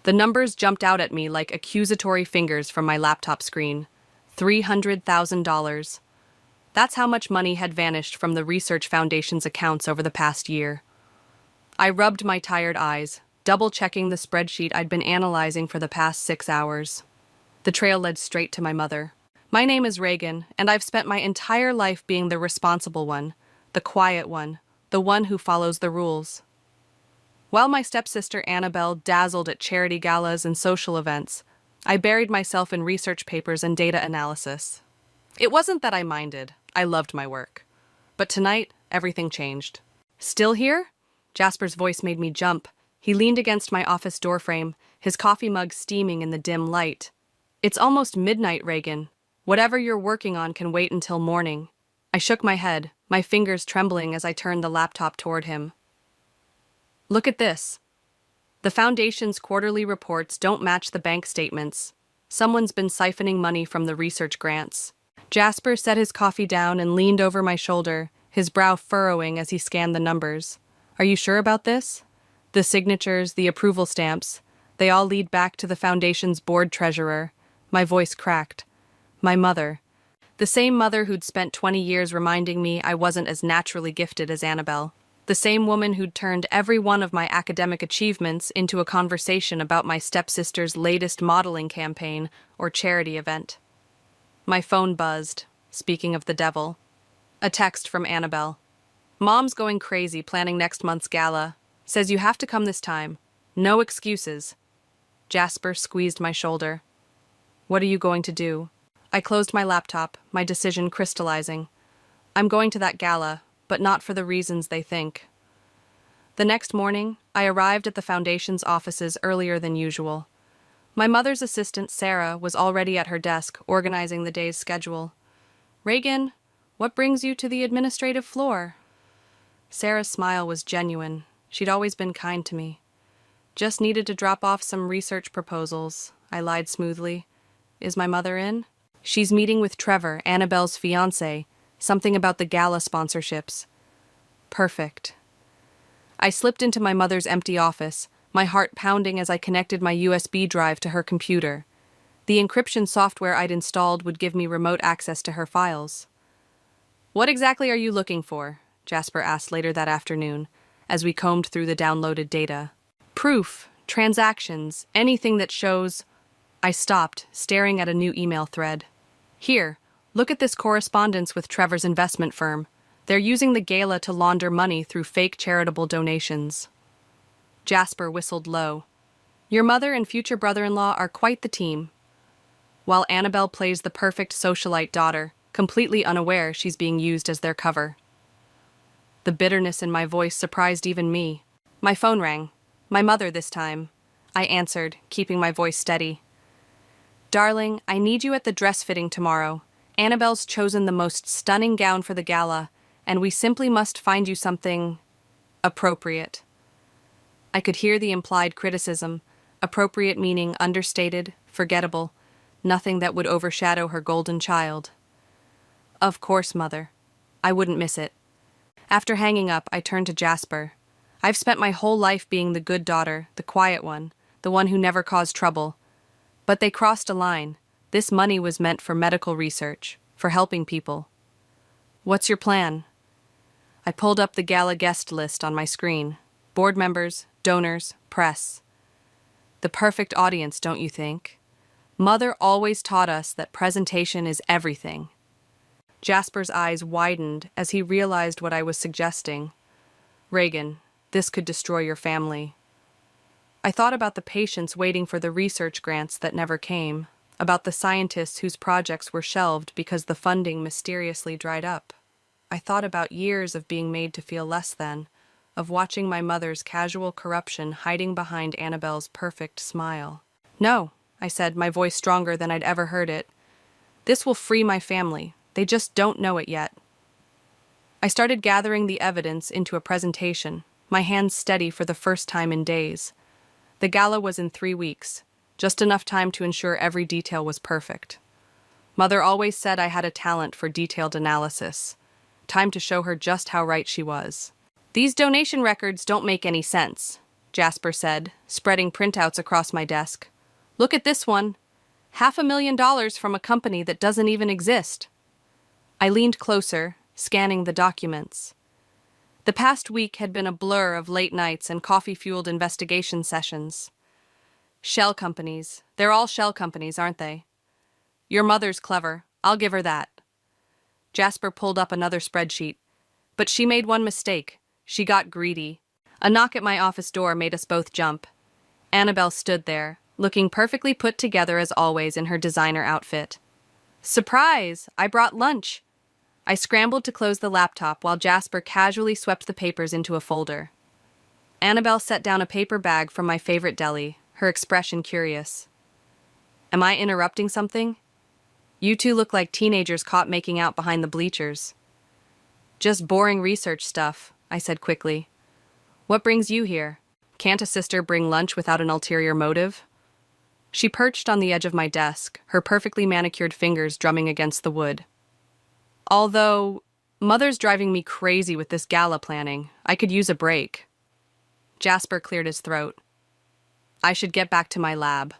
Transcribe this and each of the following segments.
The numbers jumped out at me like accusatory fingers from my laptop screen. $300,000. That's how much money had vanished from the Research Foundation's accounts over the past year. I rubbed my tired eyes, double-checking the spreadsheet I'd been analyzing for the past 6 hours. The trail led straight to my mother. My name is Reagan, and I've spent my entire life being the responsible one, the quiet one, the one who follows the rules. While my stepsister Annabelle dazzled at charity galas and social events, I buried myself in research papers and data analysis. It wasn't that I minded. I loved my work. But tonight, everything changed. Still here? Jasper's voice made me jump. He leaned against my office doorframe, his coffee mug steaming in the dim light. It's almost midnight, Reagan. Whatever you're working on can wait until morning. I shook my head, my fingers trembling as I turned the laptop toward him. Look at this. The Foundation's quarterly reports don't match the bank statements. Someone's been siphoning money from the research grants. Jasper set his coffee down and leaned over my shoulder, his brow furrowing as he scanned the numbers. Are you sure about this? The signatures, the approval stamps, they all lead back to the Foundation's board treasurer. My voice cracked. My mother. The same mother who'd spent 20 years reminding me I wasn't as naturally gifted as Annabelle. The same woman who'd turned every one of my academic achievements into a conversation about my stepsister's latest modeling campaign or charity event. My phone buzzed, speaking of the devil. A text from Annabelle. Mom's going crazy planning next month's gala. Says you have to come this time. No excuses. Jasper squeezed my shoulder. What are you going to do? I closed my laptop, my decision crystallizing. I'm going to that gala, but not for the reasons they think. The next morning, I arrived at the Foundation's offices earlier than usual. My mother's assistant, Sarah, was already at her desk, organizing the day's schedule. Reagan, what brings you to the administrative floor? Sarah's smile was genuine. She'd always been kind to me. Just needed to drop off some research proposals, I lied smoothly. Is my mother in? She's meeting with Trevor, Annabelle's fiancé. Something about the gala sponsorships. Perfect. I slipped into my mother's empty office, my heart pounding as I connected my USB drive to her computer. The encryption software I'd installed would give me remote access to her files. What exactly are you looking for? Jasper asked later that afternoon, as we combed through the downloaded data. Proof, transactions, anything that shows... I stopped, staring at a new email thread. Here, look at this correspondence with Trevor's investment firm. They're using the gala to launder money through fake charitable donations. Jasper whistled low. Your mother and future brother-in-law are quite the team. While Annabelle plays the perfect socialite daughter, completely unaware she's being used as their cover. The bitterness in my voice surprised even me. My phone rang. My mother this time. I answered, keeping my voice steady. Darling, I need you at the dress fitting tomorrow. Annabelle's chosen the most stunning gown for the gala, and we simply must find you something... appropriate. I could hear the implied criticism, appropriate meaning understated, forgettable, nothing that would overshadow her golden child. Of course, Mother. I wouldn't miss it. After hanging up, I turned to Jasper. I've spent my whole life being the good daughter, the quiet one, the one who never caused trouble. But they crossed a line. This money was meant for medical research, for helping people. What's your plan? I pulled up the gala guest list on my screen. Board members, donors, press. The perfect audience, don't you think? Mother always taught us that presentation is everything. Jasper's eyes widened as he realized what I was suggesting. Reagan, this could destroy your family. I thought about the patients waiting for the research grants that never came, about the scientists whose projects were shelved because the funding mysteriously dried up. I thought about years of being made to feel less than, of watching my mother's casual corruption hiding behind Annabelle's perfect smile. No, I said, my voice stronger than I'd ever heard it. This will free my family. They just don't know it yet. I started gathering the evidence into a presentation, my hands steady for the first time in days. The gala was in 3 weeks, just enough time to ensure every detail was perfect. Mother always said I had a talent for detailed analysis. Time to show her just how right she was. These donation records don't make any sense, Jasper said, spreading printouts across my desk. Look at this one. $500,000 from a company that doesn't even exist. I leaned closer, scanning the documents. The past week had been a blur of late nights and coffee-fueled investigation sessions. Shell companies. They're all shell companies, aren't they? Your mother's clever. I'll give her that. Jasper pulled up another spreadsheet. But she made one mistake. She got greedy. A knock at my office door made us both jump. Annabelle stood there, looking perfectly put together as always in her designer outfit. Surprise! I brought lunch. I scrambled to close the laptop while Jasper casually swept the papers into a folder. Annabelle set down a paper bag from my favorite deli, her expression curious. Am I interrupting something? You two look like teenagers caught making out behind the bleachers. Just boring research stuff, I said quickly. What brings you here? Can't a sister bring lunch without an ulterior motive? She perched on the edge of my desk, her perfectly manicured fingers drumming against the wood. Although, Mother's driving me crazy with this gala planning. I could use a break. Jasper cleared his throat. I should get back to my lab.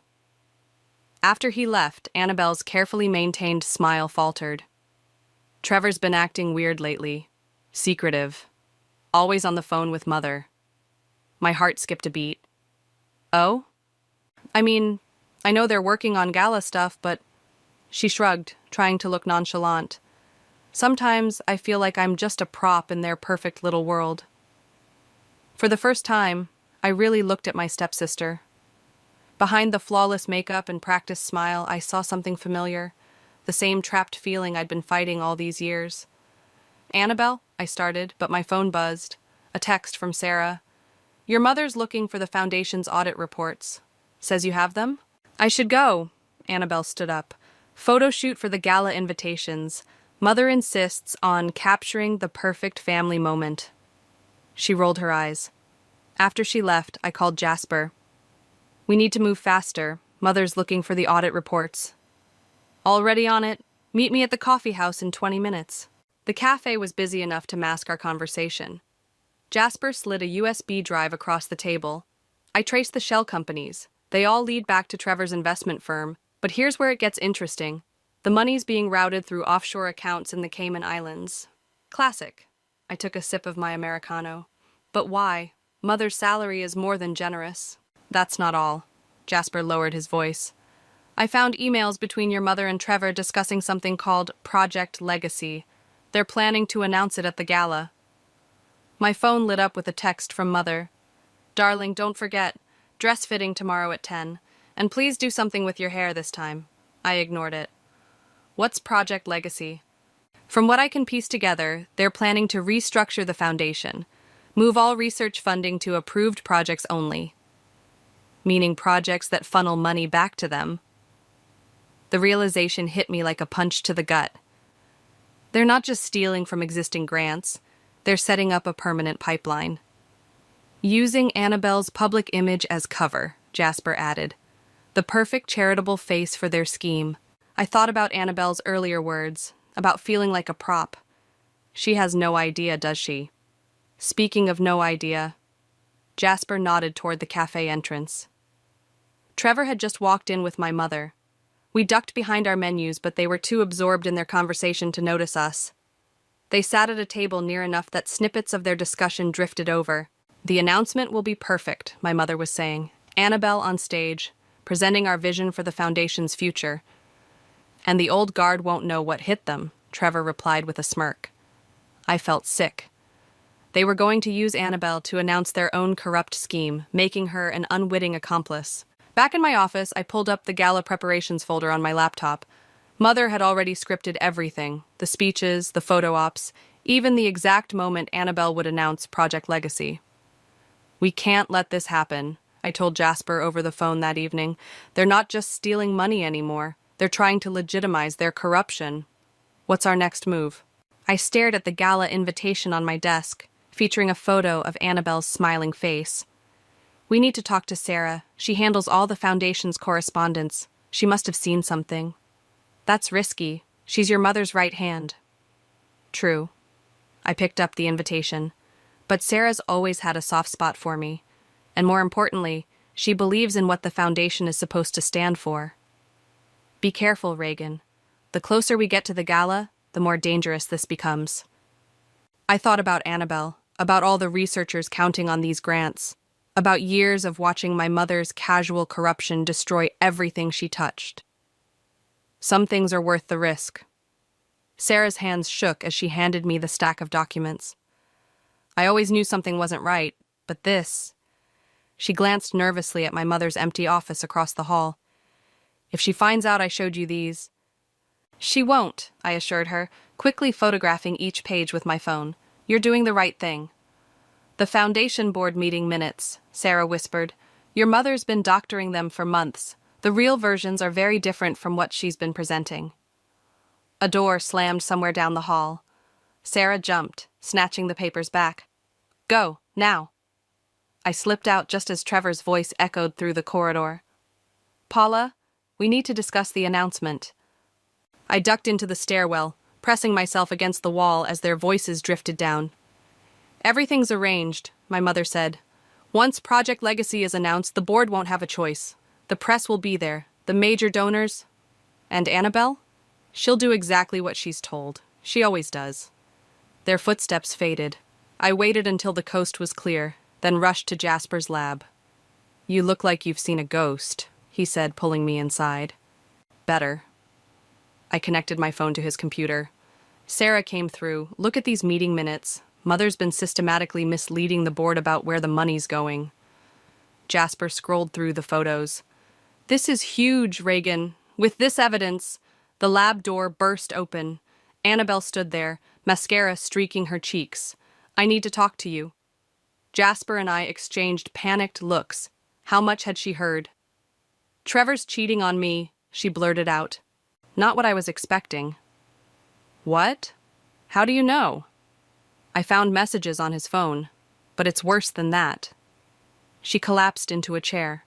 After he left, Annabelle's carefully maintained smile faltered. Trevor's been acting weird lately. Secretive. Always on the phone with Mother. My heart skipped a beat. Oh? I mean, I know they're working on gala stuff, but... She shrugged, trying to look nonchalant. Sometimes I feel like I'm just a prop in their perfect little world. For the first time, I really looked at my stepsister. Behind the flawless makeup and practiced smile, I saw something familiar, the same trapped feeling I'd been fighting all these years. Annabelle, I started, but my phone buzzed. A text from Sarah. Your mother's looking for the Foundation's audit reports. Says you have them? I should go. Annabelle stood up. Photo shoot for the gala invitations. Mother insists on capturing the perfect family moment. She rolled her eyes. After she left, I called Jasper. We need to move faster. Mother's looking for the audit reports. Already on it. Meet me at the coffee house in 20 minutes. The cafe was busy enough to mask our conversation. Jasper slid a USB drive across the table. I traced the shell companies. They all lead back to Trevor's investment firm, but here's where it gets interesting. The money's being routed through offshore accounts in the Cayman Islands. Classic. I took a sip of my Americano. But why? Mother's salary is more than generous. That's not all. Jasper lowered his voice. I found emails between your mother and Trevor discussing something called Project Legacy. They're planning to announce it at the gala. My phone lit up with a text from Mother. Darling, don't forget. Dress fitting tomorrow at 10. And please do something with your hair this time. I ignored it. What's Project Legacy? From what I can piece together, they're planning to restructure the foundation. Move all research funding to approved projects only. Meaning projects that funnel money back to them. The realization hit me like a punch to the gut. They're not just stealing from existing grants. They're setting up a permanent pipeline. Using Annabelle's public image as cover, Jasper added. The perfect charitable face for their scheme. I thought about Annabelle's earlier words, about feeling like a prop. She has no idea, does she? Speaking of no idea, Jasper nodded toward the cafe entrance. Trevor had just walked in with my mother. We ducked behind our menus, but they were too absorbed in their conversation to notice us. They sat at a table near enough that snippets of their discussion drifted over. The announcement will be perfect, my mother was saying. Annabelle on stage, presenting our vision for the Foundation's future. And the old guard won't know what hit them, Trevor replied with a smirk. I felt sick. They were going to use Annabelle to announce their own corrupt scheme, making her an unwitting accomplice. Back in my office, I pulled up the gala preparations folder on my laptop. Mother had already scripted everything, the speeches, the photo ops, even the exact moment Annabelle would announce Project Legacy. We can't let this happen, I told Jasper over the phone that evening. They're not just stealing money anymore. They're trying to legitimize their corruption. What's our next move? I stared at the gala invitation on my desk, featuring a photo of Annabelle's smiling face. We need to talk to Sarah. She handles all the Foundation's correspondence. She must have seen something. That's risky. She's your mother's right hand. True. I picked up the invitation. But Sarah's always had a soft spot for me. And more importantly, she believes in what the foundation is supposed to stand for. Be careful, Reagan. The closer we get to the gala, the more dangerous this becomes. I thought about Annabelle, about all the researchers counting on these grants, about years of watching my mother's casual corruption destroy everything she touched. Some things are worth the risk. Sarah's hands shook as she handed me the stack of documents. I always knew something wasn't right, but this... She glanced nervously at my mother's empty office across the hall. If she finds out I showed you these... She won't, I assured her, quickly photographing each page with my phone. You're doing the right thing. The foundation board meeting minutes, Sarah whispered. Your mother's been doctoring them for months. The real versions are very different from what she's been presenting. A door slammed somewhere down the hall. Sarah jumped, snatching the papers back. Go, now. I slipped out just as Trevor's voice echoed through the corridor. Paula, we need to discuss the announcement. I ducked into the stairwell, pressing myself against the wall as their voices drifted down. Everything's arranged, my mother said. Once Project Legacy is announced, the board won't have a choice. The press will be there, the major donors. And Annabelle? She'll do exactly what she's told. She always does. Their footsteps faded. I waited until the coast was clear, then rushed to Jasper's lab. You look like you've seen a ghost, he said, pulling me inside. Better. I connected my phone to his computer. Sarah came through. Look at these meeting minutes. Mother's been systematically misleading the board about where the money's going. Jasper scrolled through the photos. This is huge, Reagan. With this evidence... The lab door burst open. Annabelle stood there, mascara streaking her cheeks. I need to talk to you. Jasper and I exchanged panicked looks. How much had she heard? Trevor's cheating on me, she blurted out. Not what I was expecting. What? How do you know? I found messages on his phone, but it's worse than that. She collapsed into a chair.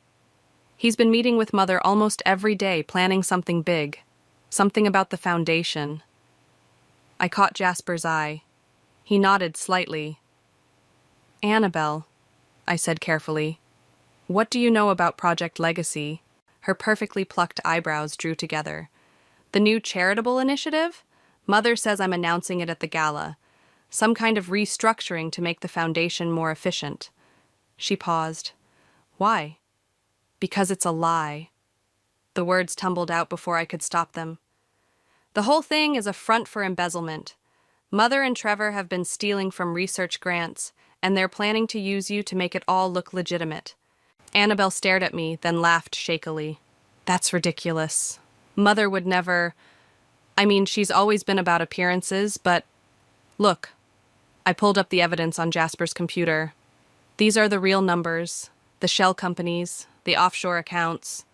He's been meeting with Mother almost every day, planning something big. Something about the foundation. I caught Jasper's eye. He nodded slightly. Annabelle, I said carefully, what do you know about Project Legacy? Her perfectly plucked eyebrows drew together. The new charitable initiative? Mother says I'm announcing it at the gala. Some kind of restructuring to make the foundation more efficient. She paused. Why? Because it's a lie. The words tumbled out before I could stop them. The whole thing is a front for embezzlement. Mother and Trevor have been stealing from research grants, and they're planning to use you to make it all look legitimate. Annabelle stared at me, then laughed shakily. That's ridiculous. Mother would never... I mean, she's always been about appearances, but... Look. I pulled up the evidence on Jasper's computer. These are the real numbers, the shell companies, the offshore accounts...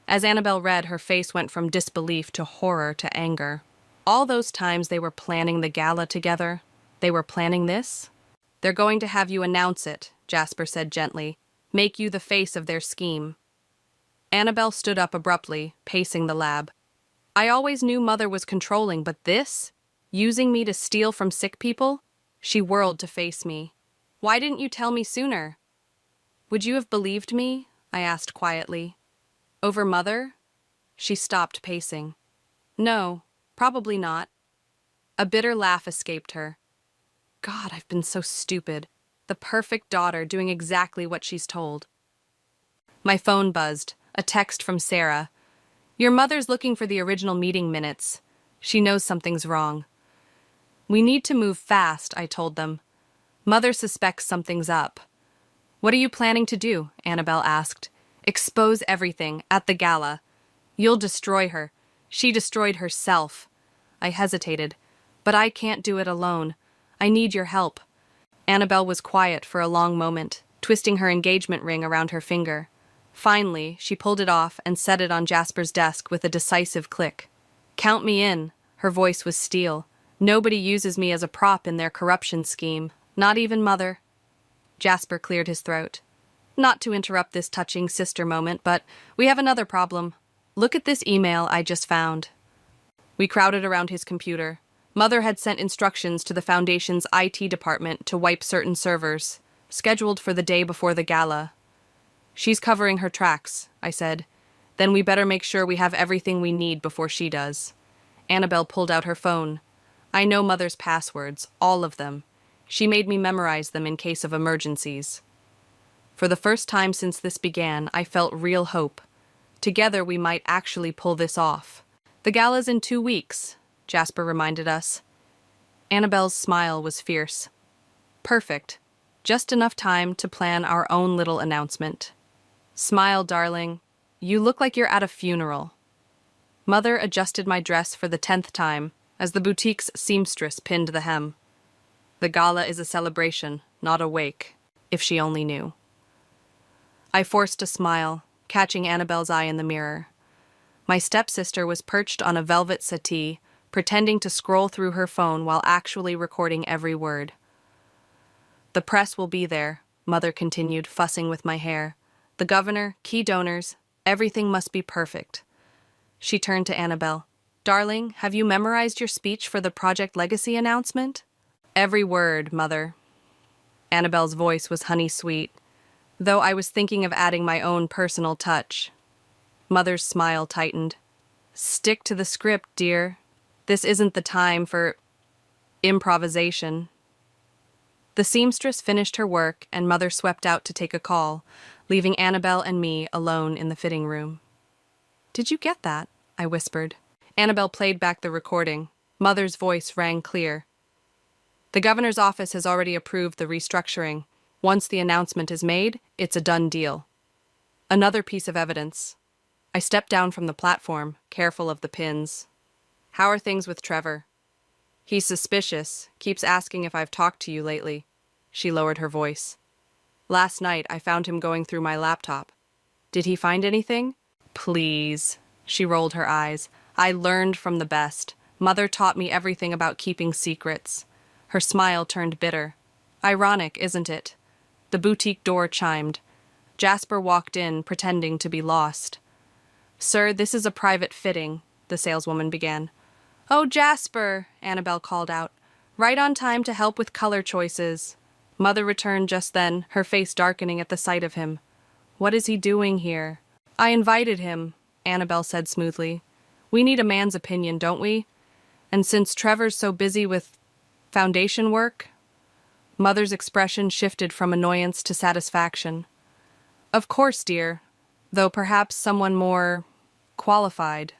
As Annabelle read, her face went from disbelief to horror to anger. All those times they were planning the gala together, they were planning this? They're going to have you announce it, Jasper said gently. Make you the face of their scheme. Annabelle stood up abruptly, pacing the lab. I always knew Mother was controlling, but this? Using me to steal from sick people? She whirled to face me. Why didn't you tell me sooner? Would you have believed me? I asked quietly. Over Mother? She stopped pacing. No, probably not. A bitter laugh escaped her. God, I've been so stupid. The perfect daughter doing exactly what she's told. My phone buzzed, a text from Sarah. Your mother's looking for the original meeting minutes. She knows something's wrong. We need to move fast, I told them. Mother suspects something's up. What are you planning to do? Annabelle asked. Expose everything, at the gala. You'll destroy her. She destroyed herself. I hesitated. But I can't do it alone. I need your help. Annabelle was quiet for a long moment, twisting her engagement ring around her finger. Finally, she pulled it off and set it on Jasper's desk with a decisive click. Count me in. Her voice was steel. Nobody uses me as a prop in their corruption scheme. Not even Mother. Jasper cleared his throat. Not to interrupt this touching sister moment, but we have another problem. Look at this email I just found. We crowded around his computer. Mother had sent instructions to the Foundation's IT department to wipe certain servers, scheduled for the day before the gala. She's covering her tracks, I said. Then we better make sure we have everything we need before she does. Annabelle pulled out her phone. I know Mother's passwords, all of them. She made me memorize them in case of emergencies. For the first time since this began, I felt real hope. Together we might actually pull this off. The gala's in 2 weeks, Jasper reminded us. Annabelle's smile was fierce. Perfect. Just enough time to plan our own little announcement. Smile, darling. You look like you're at a funeral. Mother adjusted my dress for the 10th time as the boutique's seamstress pinned the hem. The gala is a celebration, not a wake, if she only knew. I forced a smile, catching Annabelle's eye in the mirror. My stepsister was perched on a velvet settee, pretending to scroll through her phone while actually recording every word. The press will be there, Mother continued, fussing with my hair. The governor, key donors, everything must be perfect. She turned to Annabelle. Darling, have you memorized your speech for the Project Legacy announcement? Every word, Mother. Annabelle's voice was honey-sweet, though I was thinking of adding my own personal touch. Mother's smile tightened. Stick to the script, dear. This isn't the time for improvisation. The seamstress finished her work, and Mother swept out to take a call, leaving Annabelle and me alone in the fitting room. Did you get that? I whispered. Annabelle played back the recording. Mother's voice rang clear. The governor's office has already approved the restructuring. Once the announcement is made, it's a done deal. Another piece of evidence. I stepped down from the platform, careful of the pins. How are things with Trevor? He's suspicious, keeps asking if I've talked to you lately. She lowered her voice. Last night, I found him going through my laptop. Did he find anything? Please. She rolled her eyes. I learned from the best. Mother taught me everything about keeping secrets. Her smile turned bitter. Ironic, isn't it? The boutique door chimed. Jasper walked in, pretending to be lost. Sir, this is a private fitting, the saleswoman began. Oh, Jasper, Annabelle called out. Right on time to help with color choices. Mother returned just then, her face darkening at the sight of him. What is he doing here? I invited him, Annabelle said smoothly. We need a man's opinion, don't we? And since Trevor's so busy with foundation work? Mother's expression shifted from annoyance to satisfaction. Of course, dear, though perhaps someone more qualified.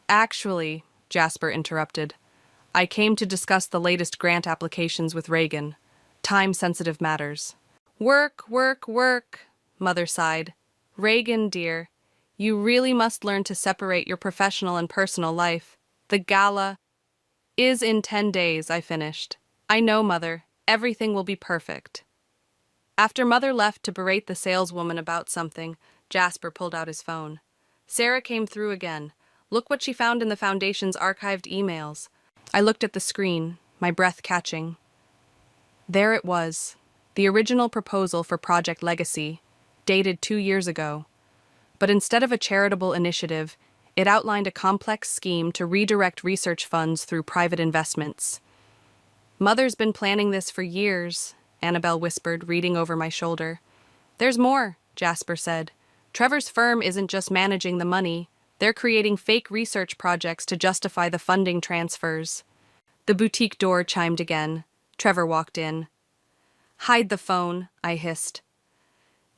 Actually, Jasper interrupted, I came to discuss the latest grant applications with Reagan. Time-sensitive matters. Work, Mother sighed. Reagan, dear, you really must learn to separate your professional and personal life. The gala is in 10 days, I finished. I know, Mother. Everything will be perfect. After Mother left to berate the saleswoman about something, Jasper pulled out his phone. Sarah came through again. Look what she found in the Foundation's archived emails. I looked at the screen, my breath catching. There it was, the original proposal for Project Legacy, dated 2 years ago. But instead of a charitable initiative, it outlined a complex scheme to redirect research funds through private investments. Mother's been planning this for years, Annabelle whispered, reading over my shoulder. There's more, Jasper said. Trevor's firm isn't just managing the money, they're creating fake research projects to justify the funding transfers. The boutique door chimed again. Trevor walked in. Hide the phone, I hissed.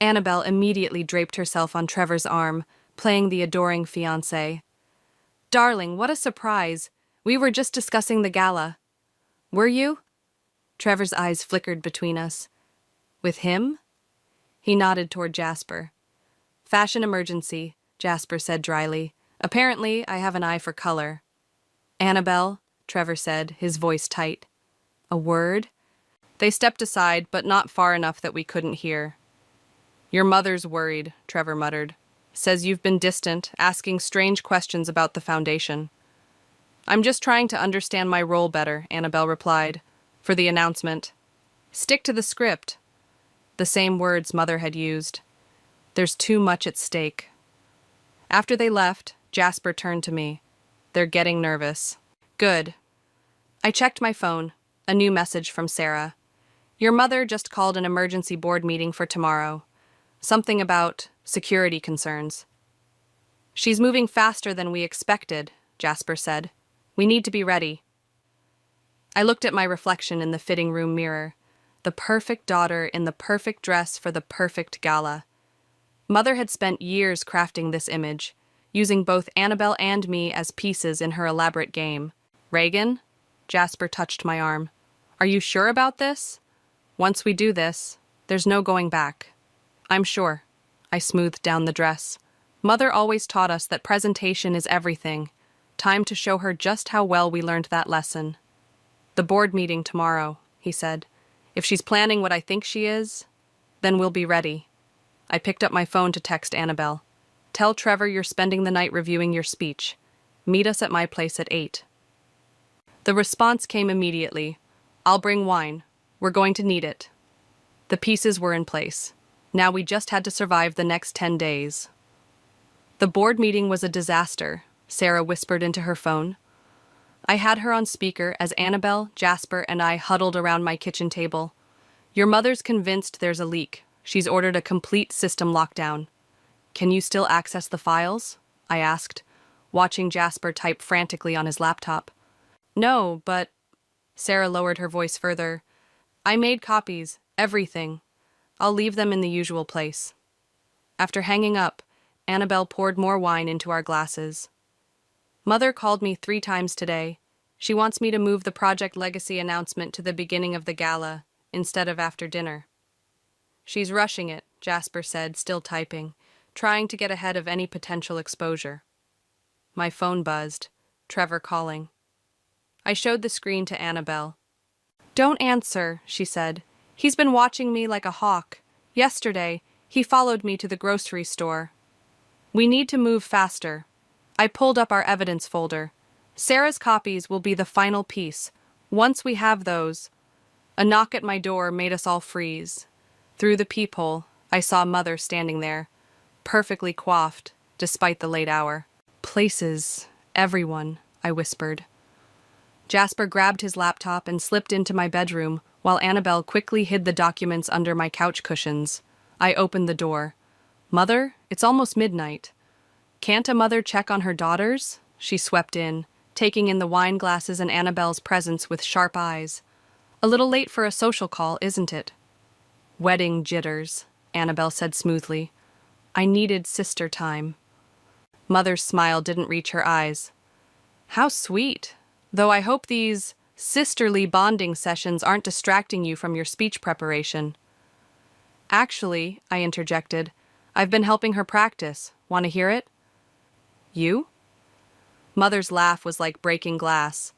Annabelle immediately draped herself on Trevor's arm, playing the adoring fiancé. Darling, what a surprise. We were just discussing the gala. Were you? Trevor's eyes flickered between us. With him? He nodded toward Jasper. Fashion emergency, Jasper said dryly. Apparently, I have an eye for color. Annabelle, Trevor said, his voice tight. A word? They stepped aside, but not far enough that we couldn't hear. Your mother's worried, Trevor muttered. Says you've been distant, asking strange questions about the Foundation. I'm just trying to understand my role better, Annabelle replied, for the announcement. Stick to the script. The same words Mother had used. There's too much at stake. After they left, Jasper turned to me. They're getting nervous. Good. I checked my phone. A new message from Sarah. Your mother just called an emergency board meeting for tomorrow. Something about security concerns. She's moving faster than we expected, Jasper said. We need to be ready. I looked at my reflection in the fitting room mirror. The perfect daughter in the perfect dress for the perfect gala. Mother had spent years crafting this image, using both Annabelle and me as pieces in her elaborate game. Reagan? Jasper touched my arm. Are you sure about this? Once we do this, there's no going back. I'm sure. I smoothed down the dress. Mother always taught us that presentation is everything. Time to show her just how well we learned that lesson. The board meeting tomorrow, he said. If she's planning what I think she is, then we'll be ready. I picked up my phone to text Annabelle. Tell Trevor you're spending the night reviewing your speech. Meet us at my place at 8. The response came immediately. I'll bring wine. We're going to need it. The pieces were in place. Now we just had to survive the next 10 days. The board meeting was a disaster, Sarah whispered into her phone. I had her on speaker as Annabelle, Jasper, and I huddled around my kitchen table. Your mother's convinced there's a leak. She's ordered a complete system lockdown. Can you still access the files? I asked, watching Jasper type frantically on his laptop. No, but... Sarah lowered her voice further. I made copies, everything. I'll leave them in the usual place. After hanging up, Annabelle poured more wine into our glasses. Mother called me 3 times today. She wants me to move the Project Legacy announcement to the beginning of the gala, instead of after dinner. She's rushing it, Jasper said, still typing, trying to get ahead of any potential exposure. My phone buzzed. Trevor calling. I showed the screen to Annabelle. Don't answer, she said. He's been watching me like a hawk. Yesterday, he followed me to the grocery store. We need to move faster. I pulled up our evidence folder. Sarah's copies will be the final piece. Once we have those... A knock at my door made us all freeze. Through the peephole, I saw Mother standing there, perfectly coiffed, despite the late hour. Places, everyone, I whispered. Jasper grabbed his laptop and slipped into my bedroom, while Annabelle quickly hid the documents under my couch cushions. I opened the door. Mother, it's almost midnight. Can't a mother check on her daughters? She swept in, taking in the wine glasses and Annabelle's presence with sharp eyes. A little late for a social call, isn't it? Wedding jitters, Annabelle said smoothly. I needed sister time. Mother's smile didn't reach her eyes. How sweet. Though I hope these sisterly bonding sessions aren't distracting you from your speech preparation. Actually, I interjected, I've been helping her practice. Want to hear it? You? Mother's laugh was like breaking glass.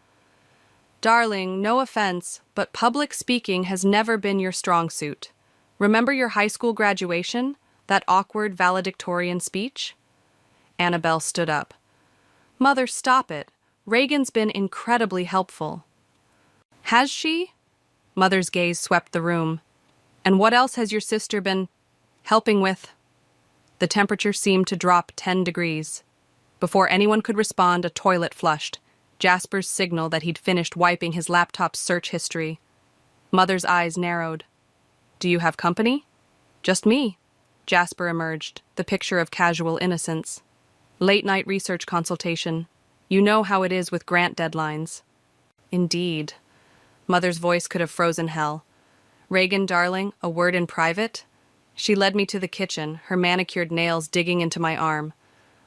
Darling, no offense, but public speaking has never been your strong suit. Remember your high school graduation? That awkward valedictorian speech? Annabelle stood up. Mother, stop it. Reagan's been incredibly helpful. Has she? Mother's gaze swept the room. And what else has your sister been helping with? The temperature seemed to drop 10 degrees. Before anyone could respond, a toilet flushed, Jasper's signal that he'd finished wiping his laptop's search history. Mother's eyes narrowed. Do you have company? Just me. Jasper emerged, the picture of casual innocence. Late-night research consultation. You know how it is with grant deadlines. Indeed. Mother's voice could have frozen hell. Reagan, darling, a word in private? She led me to the kitchen, her manicured nails digging into my arm.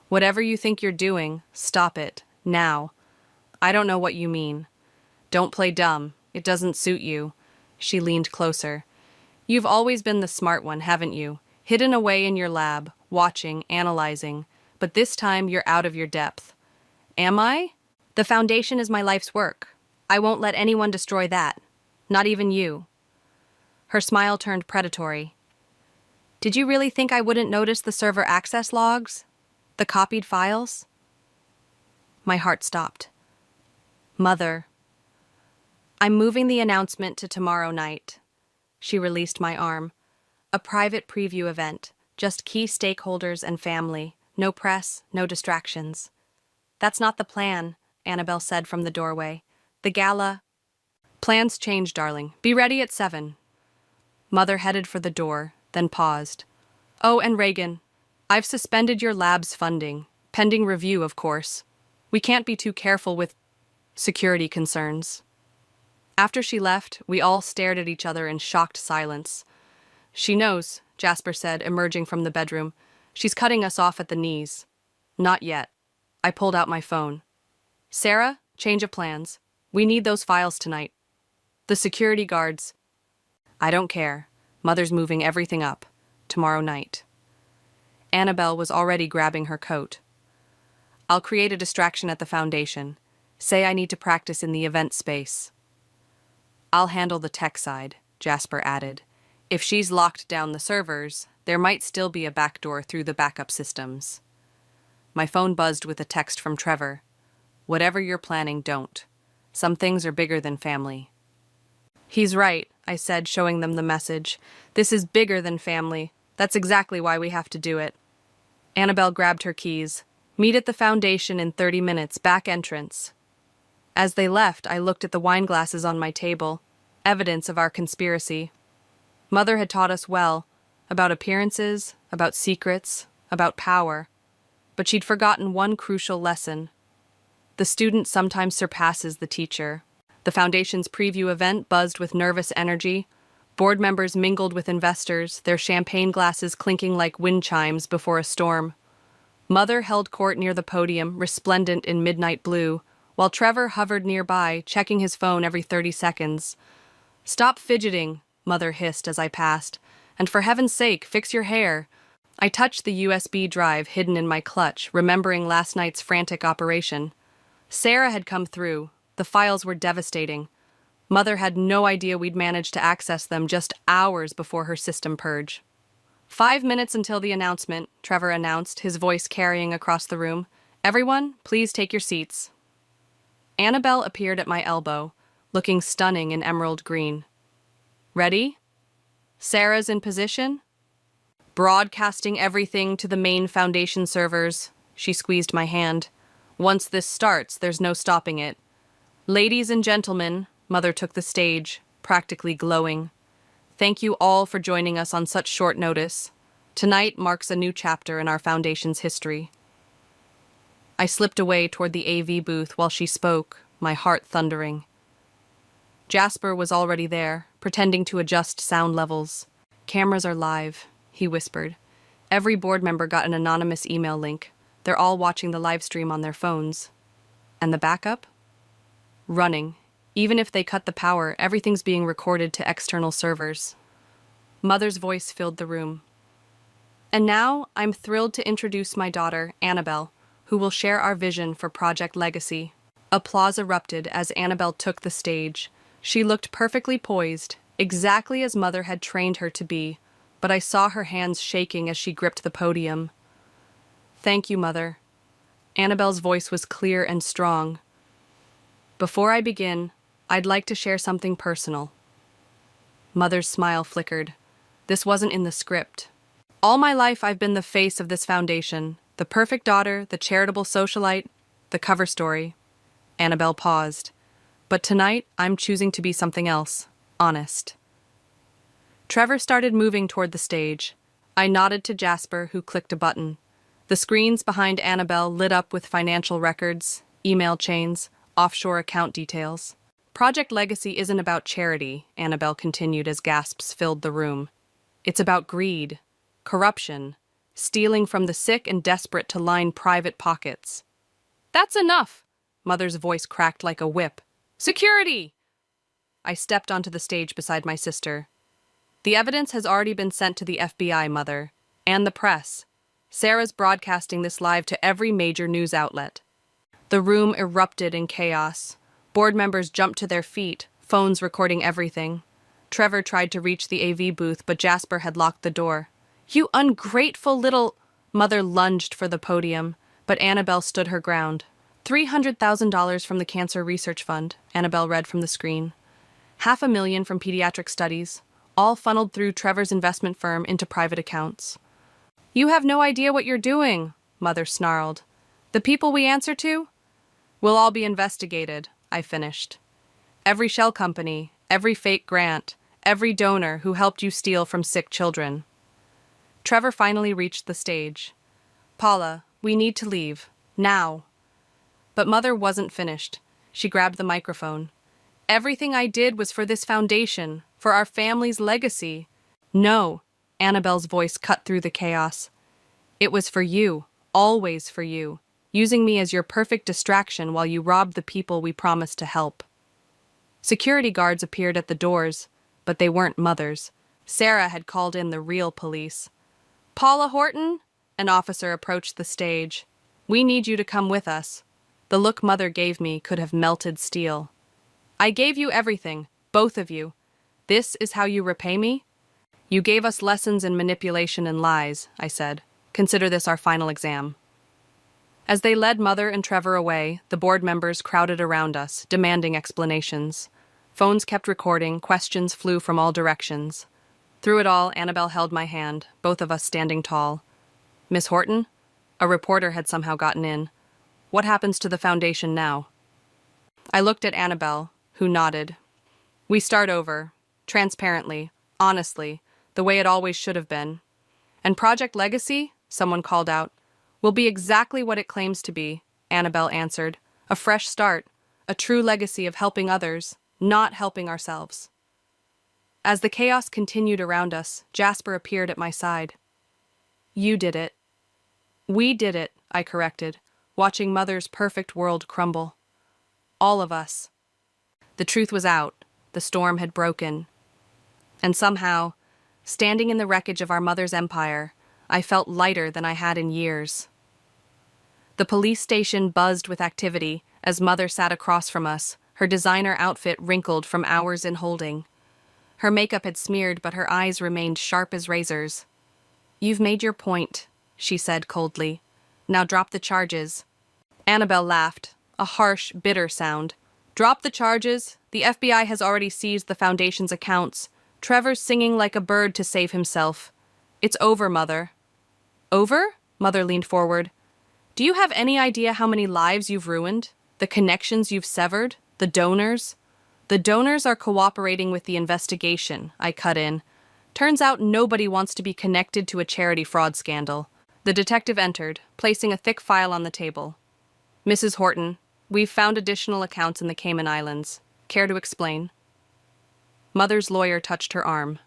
Whatever you think you're doing, stop it. Now. I don't know what you mean. Don't play dumb. It doesn't suit you. She leaned closer. You've always been the smart one, haven't you? Hidden away in your lab, watching, analyzing. But this time you're out of your depth. Am I? The foundation is my life's work. I won't let anyone destroy that. Not even you. Her smile turned predatory. Did you really think I wouldn't notice the server access logs? The copied files? My heart stopped. Mother. I'm moving the announcement to tomorrow night. She released my arm. A private preview event. Just key stakeholders and family. No press, no distractions. That's not the plan, Annabelle said from the doorway. The gala... Plans change, darling. Be ready at 7. Mother headed for the door, then paused. Oh, and Reagan, I've suspended your lab's funding, pending review, of course. We can't be too careful with security concerns. After she left, we all stared at each other in shocked silence. She knows, Jasper said, emerging from the bedroom. She's cutting us off at the knees. Not yet. I pulled out my phone. Sarah, change of plans. We need those files tonight. The security guards. I don't care. Mother's moving everything up. Tomorrow night. Annabelle was already grabbing her coat. I'll create a distraction at the foundation. Say I need to practice in the event space. I'll handle the tech side, Jasper added. If she's locked down the servers, there might still be a backdoor through the backup systems. My phone buzzed with a text from Trevor. Whatever you're planning, don't. Some things are bigger than family. He's right, I said, showing them the message. This is bigger than family. That's exactly why we have to do it. Annabelle grabbed her keys. Meet at the foundation in 30 minutes, back entrance. As they left, I looked at the wine glasses on my table, evidence of our conspiracy. Mother had taught us well, about appearances, about secrets, about power. But she'd forgotten one crucial lesson. The student sometimes surpasses the teacher. The foundation's preview event buzzed with nervous energy. Board members mingled with investors, their champagne glasses clinking like wind chimes before a storm. Mother held court near the podium, resplendent in midnight blue, while Trevor hovered nearby, checking his phone every 30 seconds. Stop fidgeting, Mother hissed as I passed. And for heaven's sake, fix your hair. I touched the USB drive hidden in my clutch, remembering last night's frantic operation. Sarah had come through. The files were devastating. Mother had no idea we'd managed to access them just hours before her system purge. 5 minutes until the announcement, Trevor announced, his voice carrying across the room. Everyone, please take your seats. Annabelle appeared at my elbow, looking stunning in emerald green. Ready? Sarah's in position? Broadcasting everything to the main foundation servers. She squeezed my hand. Once this starts, there's no stopping it. Ladies and gentlemen, Mother took the stage, practically glowing. Thank you all for joining us on such short notice. Tonight marks a new chapter in our foundation's history. I slipped away toward the AV booth while she spoke, my heart thundering. Jasper was already there, pretending to adjust sound levels. Cameras are live, he whispered. Every board member got an anonymous email link. They're all watching the live stream on their phones. And the backup? Running. Even if they cut the power, everything's being recorded to external servers. Mother's voice filled the room. And now, I'm thrilled to introduce my daughter, Annabelle, who will share our vision for Project Legacy. Applause erupted as Annabelle took the stage. She looked perfectly poised, exactly as Mother had trained her to be, but I saw her hands shaking as she gripped the podium. Thank you, Mother. Annabelle's voice was clear and strong. Before I begin, I'd like to share something personal. Mother's smile flickered. This wasn't in the script. All my life I've been the face of this foundation, the perfect daughter, the charitable socialite, the cover story. Annabelle paused. But tonight, I'm choosing to be something else, honest. Trevor started moving toward the stage. I nodded to Jasper, who clicked a button. The screens behind Annabelle lit up with financial records, email chains, offshore account details. Project Legacy isn't about charity, Annabelle continued as gasps filled the room. It's about greed, corruption, stealing from the sick and desperate to line private pockets. That's enough! Mother's voice cracked like a whip. Security! I stepped onto the stage beside my sister. The evidence has already been sent to the FBI, Mother, and the press. Sarah's broadcasting this live to every major news outlet. The room erupted in chaos. Board members jumped to their feet, phones recording everything. Trevor tried to reach the AV booth, but Jasper had locked the door. You ungrateful little... Mother lunged for the podium, but Annabelle stood her ground. $300,000 from the Cancer Research Fund, Annabelle read from the screen. $500,000 from pediatric studies, all funneled through Trevor's investment firm into private accounts. You have no idea what you're doing, Mother snarled. The people we answer to? We'll all be investigated, I finished. Every shell company, every fake grant, every donor who helped you steal from sick children. Trevor finally reached the stage. "Paula, we need to leave. Now." But Mother wasn't finished. She grabbed the microphone. "Everything I did was for this foundation, for our family's legacy." "No," Annabelle's voice cut through the chaos. "It was for you, always for you, using me as your perfect distraction while you robbed the people we promised to help." Security guards appeared at the doors, but they weren't Mother's. Sarah had called in the real police. "Paula Horton?" An officer approached the stage. "We need you to come with us." The look Mother gave me could have melted steel. "I gave you everything, both of you. This is how you repay me?" "You gave us lessons in manipulation and lies," I said. "Consider this our final exam." As they led Mother and Trevor away, the board members crowded around us, demanding explanations. Phones kept recording, questions flew from all directions. Through it all, Annabelle held my hand, both of us standing tall. "Miss Horton?" A reporter had somehow gotten in. "What happens to the foundation now?" I looked at Annabelle, who nodded. "We start over, transparently, honestly, the way it always should have been. And Project Legacy," someone called out, "will be exactly what it claims to be," Annabelle answered. "A fresh start, a true legacy of helping others, not helping ourselves." As the chaos continued around us, Jasper appeared at my side. "You did it." "We did it," I corrected, watching Mother's perfect world crumble. "All of us." The truth was out. The storm had broken. And somehow, standing in the wreckage of our mother's empire, I felt lighter than I had in years. The police station buzzed with activity as Mother sat across from us, her designer outfit wrinkled from hours in holding. Her makeup had smeared, but her eyes remained sharp as razors. "You've made your point," she said coldly. "Now drop the charges." Annabelle laughed, a harsh, bitter sound. "Drop the charges. The FBI has already seized the Foundation's accounts. Trevor's singing like a bird to save himself. It's over, Mother." "Over?" Mother leaned forward. "Do you have any idea how many lives you've ruined? The connections you've severed? The donors?" "The donors are cooperating with the investigation," I cut in. "Turns out nobody wants to be connected to a charity fraud scandal." The detective entered, placing a thick file on the table. "Mrs. Horton, we've found additional accounts in the Cayman Islands. Care to explain?" Mother's lawyer touched her arm.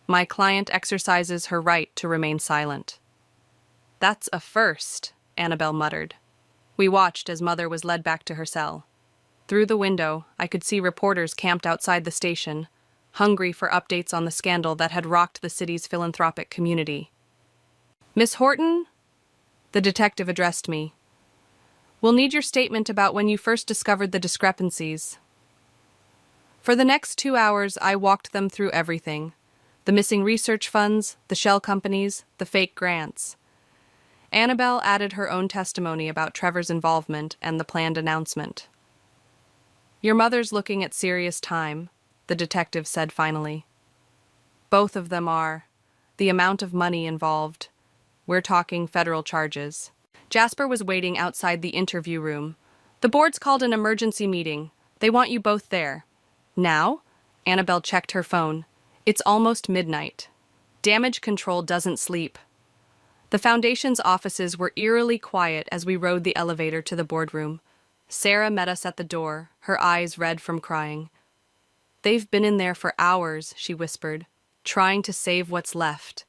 "My client exercises her right to remain silent." "That's a first," Annabelle muttered. We watched as Mother was led back to her cell. Through the window, I could see reporters camped outside the station, hungry for updates on the scandal that had rocked the city's philanthropic community. "Miss Horton?" The detective addressed me. "We'll need your statement about when you first discovered the discrepancies." For the next 2 hours, I walked them through everything. The missing research funds, the shell companies, the fake grants. Annabelle added her own testimony about Trevor's involvement and the planned announcement. "Your mother's looking at serious time," the detective said finally. "Both of them are. The amount of money involved. We're talking federal charges." Jasper was waiting outside the interview room. "The board's called an emergency meeting. They want you both there." "Now?" Annabelle checked her phone. "It's almost midnight. Damage control doesn't sleep." The Foundation's offices were eerily quiet as we rode the elevator to the boardroom. Sarah met us at the door, her eyes red from crying. "They've been in there for hours," she whispered, "trying to save what's left."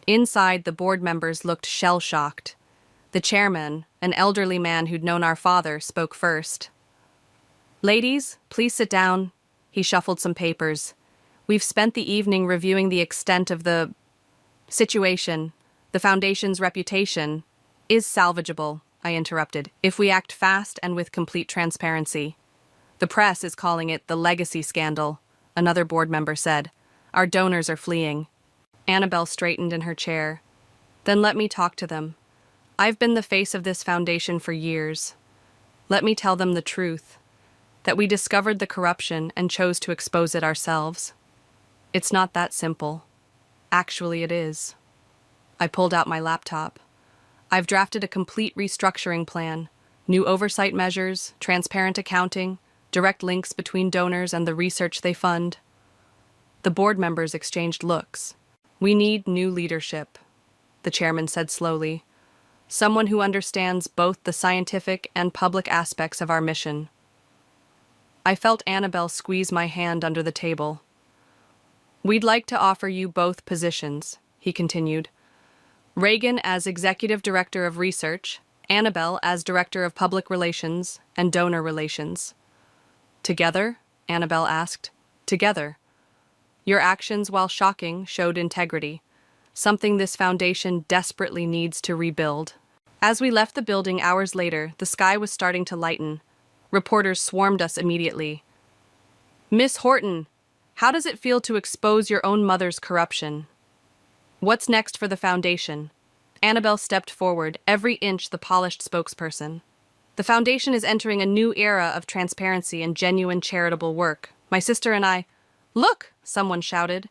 Inside, the board members looked shell-shocked. The chairman, an elderly man who'd known our father, spoke first. "Ladies, please sit down." He shuffled some papers. "We've spent the evening reviewing the extent of the situation. The Foundation's reputation is salvageable," I interrupted, "if we act fast and with complete transparency." "The press is calling it the legacy scandal," another board member said. "Our donors are fleeing." Annabelle straightened in her chair. "Then let me talk to them. I've been the face of this foundation for years. Let me tell them the truth, that we discovered the corruption and chose to expose it ourselves. It's not that simple. Actually, it is." I pulled out my laptop. "I've drafted a complete restructuring plan, new oversight measures, transparent accounting, direct links between donors and the research they fund." The board members exchanged looks. "We need new leadership." the chairman said slowly. Someone who understands both the scientific and public aspects of our mission. I felt Annabelle squeeze my hand under the table. We'd like to offer you both positions, he continued. Reagan as Executive Director of Research, Annabelle as Director of Public Relations and Donor Relations. Together? Annabelle asked. Together. Your actions, while shocking, showed integrity, something this foundation desperately needs to rebuild. As we left the building hours later, the sky was starting to lighten. Reporters swarmed us immediately. Miss Horton, how does it feel to expose your own mother's corruption? What's next for the foundation? Annabelle stepped forward, every inch the polished spokesperson. The foundation is entering a new era of transparency and genuine charitable work. My sister and I— Look! Someone shouted.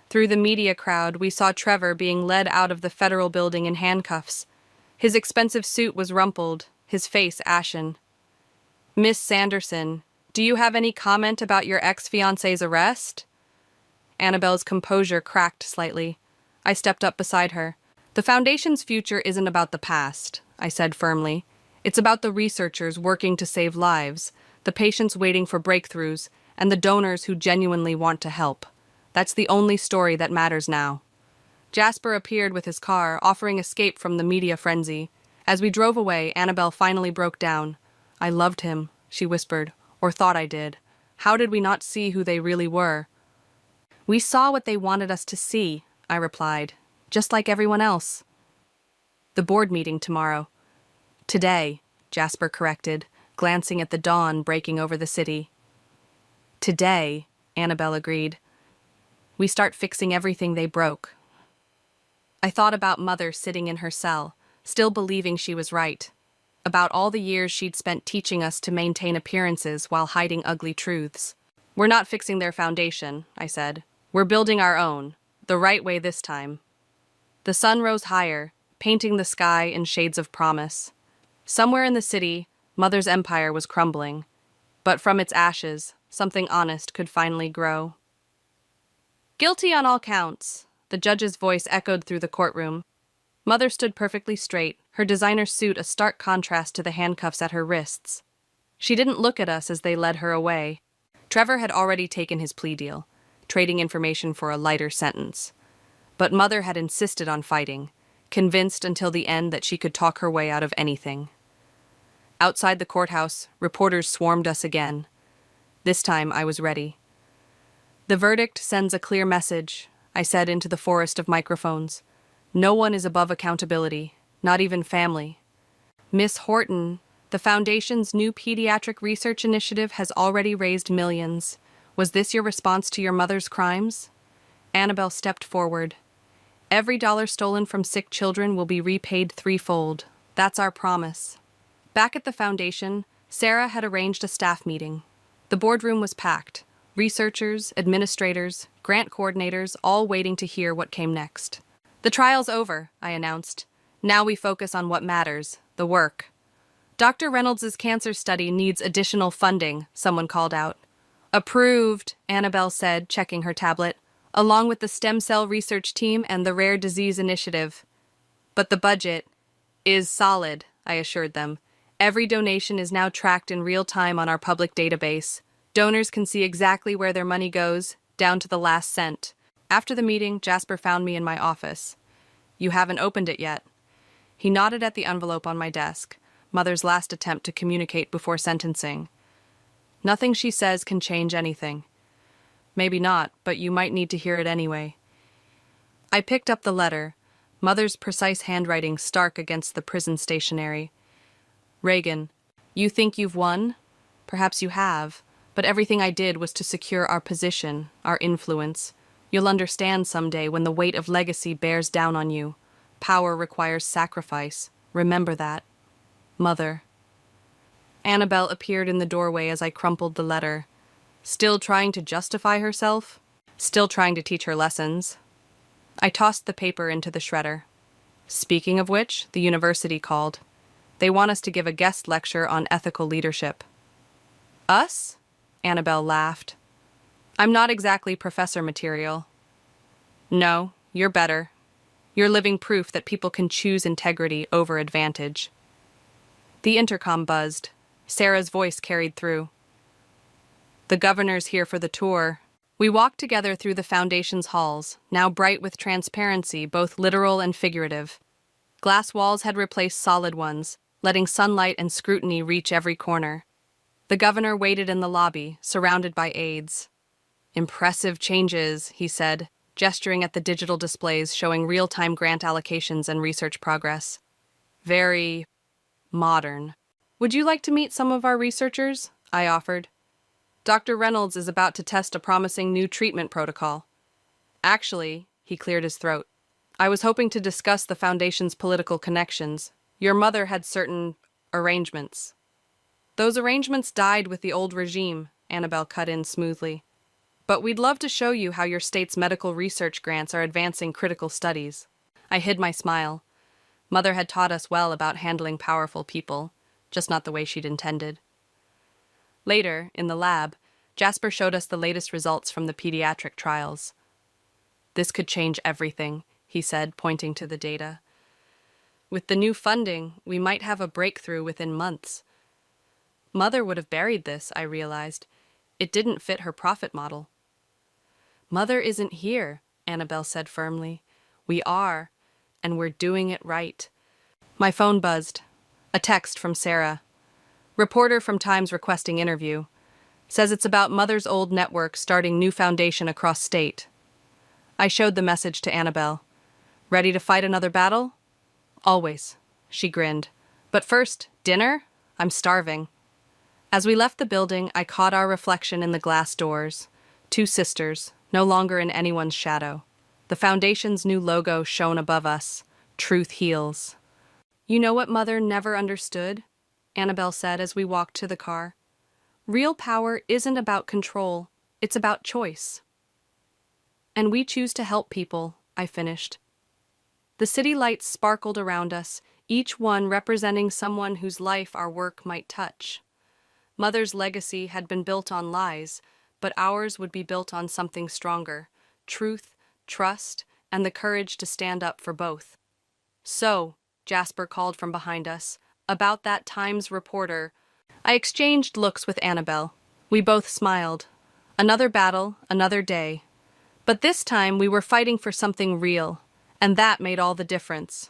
Through the media crowd, we saw Trevor being led out of the federal building in handcuffs. His expensive suit was rumpled, his face ashen. Miss Sanderson, do you have any comment about your ex-fiancé's arrest? Annabelle's composure cracked slightly. I stepped up beside her. The Foundation's future isn't about the past, I said firmly. It's about the researchers working to save lives, the patients waiting for breakthroughs, and the donors who genuinely want to help. That's the only story that matters now. Jasper appeared with his car, offering escape from the media frenzy. As we drove away, Annabelle finally broke down. I loved him, she whispered, or thought I did. How did we not see who they really were? We saw what they wanted us to see, I replied, just like everyone else. The board meeting tomorrow. Today, Jasper corrected, glancing at the dawn breaking over the city. Today, Annabelle agreed. We start fixing everything they broke. I thought about Mother sitting in her cell, still believing she was right. About all the years she'd spent teaching us to maintain appearances while hiding ugly truths. We're not fixing their foundation, I said. We're building our own, the right way this time. The sun rose higher, painting the sky in shades of promise. Somewhere in the city, Mother's empire was crumbling. But from its ashes, something honest could finally grow. Guilty on all counts, the judge's voice echoed through the courtroom. Mother stood perfectly straight, her designer suit a stark contrast to the handcuffs at her wrists. She didn't look at us as they led her away. Trevor had already taken his plea deal, trading information for a lighter sentence. But Mother had insisted on fighting, convinced until the end that she could talk her way out of anything. Outside the courthouse, reporters swarmed us again. This time I was ready. The verdict sends a clear message, I said into the forest of microphones. No one is above accountability, not even family. Miss Horton, the Foundation's new pediatric research initiative has already raised millions. Was this your response to your mother's crimes? Annabelle stepped forward. Every dollar stolen from sick children will be repaid threefold. That's our promise. Back at the Foundation, Sarah had arranged a staff meeting. The boardroom was packed. Researchers, administrators, grant coordinators, all waiting to hear what came next. The trial's over, I announced. Now we focus on what matters, the work. Dr. Reynolds' cancer study needs additional funding, someone called out. Approved, Annabelle said, checking her tablet, along with the stem cell research team and the rare disease initiative. But the budget is solid, I assured them. Every donation is now tracked in real time on our public database. Donors can see exactly where their money goes, down to the last cent. After the meeting, Jasper found me in my office. You haven't opened it yet. He nodded at the envelope on my desk, Mother's last attempt to communicate before sentencing. Nothing she says can change anything. Maybe not, but you might need to hear it anyway. I picked up the letter, Mother's precise handwriting stark against the prison stationery. Reagan, you think you've won? Perhaps you have, but everything I did was to secure our position, our influence. You'll understand someday when the weight of legacy bears down on you. Power requires sacrifice. Remember that. Mother. Annabelle appeared in the doorway as I crumpled the letter. Still trying to justify herself? Still trying to teach her lessons? I tossed the paper into the shredder. Speaking of which, the university called. They want us to give a guest lecture on ethical leadership. Us? Annabelle laughed. I'm not exactly professor material. No, you're better. You're living proof that people can choose integrity over advantage. The intercom buzzed. Sarah's voice carried through. The governor's here for the tour. We walked together through the foundation's halls, now bright with transparency, both literal and figurative. Glass walls had replaced solid ones, letting sunlight and scrutiny reach every corner. The governor waited in the lobby, surrounded by aides. "Impressive changes," he said, gesturing at the digital displays showing real-time grant allocations and research progress. "Very modern. Would you like to meet some of our researchers?" I offered. "Dr. Reynolds is about to test a promising new treatment protocol." "Actually," he cleared his throat, "I was hoping to discuss the Foundation's political connections. Your mother had certain arrangements." "Those arrangements died with the old regime," Annabelle cut in smoothly. "But we'd love to show you how your state's medical research grants are advancing critical studies." I hid my smile. Mother had taught us well about handling powerful people, just not the way she'd intended. Later, in the lab, Jasper showed us the latest results from the pediatric trials. "This could change everything," he said, pointing to the data. "With the new funding, we might have a breakthrough within months." Mother would have buried this, I realized. It didn't fit her profit model. "Mother isn't here," Annabelle said firmly. "We are, and we're doing it right." My phone buzzed. A text from Sarah. "Reporter from Times requesting interview. Says it's about Mother's old network starting new foundation across state." I showed the message to Annabelle. "Ready to fight another battle?" "Always," she grinned. "But first, dinner? I'm starving." As we left the building, I caught our reflection in the glass doors. Two sisters, no longer in anyone's shadow. The Foundation's new logo shone above us. Truth heals. "You know what Mother never understood?" Annabelle said as we walked to the car. "Real power isn't about control. It's about choice." "And we choose to help people," I finished. The city lights sparkled around us, each one representing someone whose life our work might touch. Mother's legacy had been built on lies, but ours would be built on something stronger: truth, trust, and the courage to stand up for both. "So," Jasper called from behind us, "about that Times reporter." I exchanged looks with Annabelle. We both smiled. Another battle, another day. But this time we were fighting for something real, and that made all the difference.